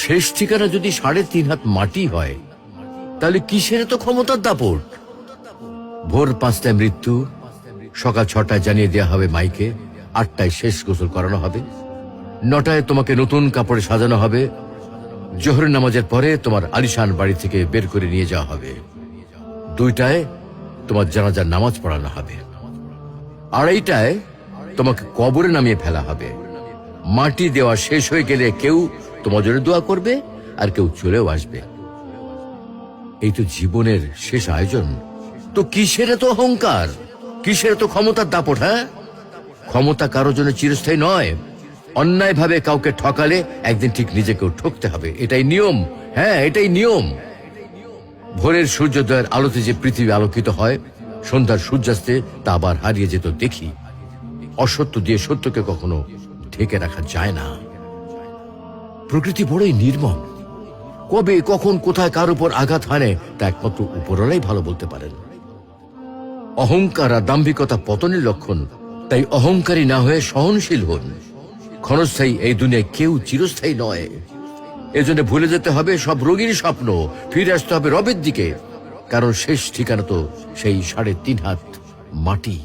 শেষ ঠিকানা যদি 3.5 হাত মাটি হয়, তাহলে কিসের তো ক্ষমতার দাপট? ভোর 5টায় মৃত্যু, সকাল 6টায় জানিয়ে দেওয়া হবে মাইকে, 8টায় শেষ গোসল করানো হবে, 9টায় তোমাকে নতুন কাপড়ে সাজানো হবে, জোহরের নামাজের পরে তোমার আলিশান বাড়ি থেকে বের করে নিয়ে যাওয়া হবে, 2টায় তোমার জানাজার নামাজ পড়ানো হবে, 2:30টায় তোমাকে কবরে নামিয়ে ফেলা হবে। মাটি দেওয়া শেষ হয়ে গেলে কেউ তোমার জন্য দোয়া করবে, আর কেউ চলেও আসবে। এই তো জীবনের শেষ আয়োজন। তো কিসের তো অহংকার, কিসের তো ক্ষমতার দাপট? হ্যাঁ, ক্ষমতা কারোর জন্য চিরস্থায়ী নয়। অন্যায়ভাবে কাউকে ঠকালে একদিন ঠিক নিজেকেও ঠকতে হবে, এটাই নিয়ম। হ্যাঁ, এটাই নিয়ম। ভোরের সূর্যোদয়ের আলোতে যে পৃথিবী আলোকিত হয়, সন্ধ্যার সূর্যাস্তে তা আবার হারিয়ে যেত দেখি। অসত্য দিয়ে সত্যকে কখনো ঢেকে রাখা যায় না। প্রকৃতি বড়ই নির্মম। কবে, কখন, কোথায় কার উপর আঘাত হানে তা একমাত্র উপরওয়ালাই ভালো বলতে পারেন। অহংকার আর দাম্ভিকতা পতনের লক্ষণ। তাই অহংকারী না হয়ে সহনশীল হন। ক্ষণস্থায়ী এই দুনিয়ায় কেউ চিরস্থায়ী নয়। এজন্য ভুলে যেতে হবে সব রোগীর স্বপ্ন, ফিরে আসতে হবে রবের দিকে, কারণ শেষ ঠিকানা তো সেই 3.5 হাত মাটি।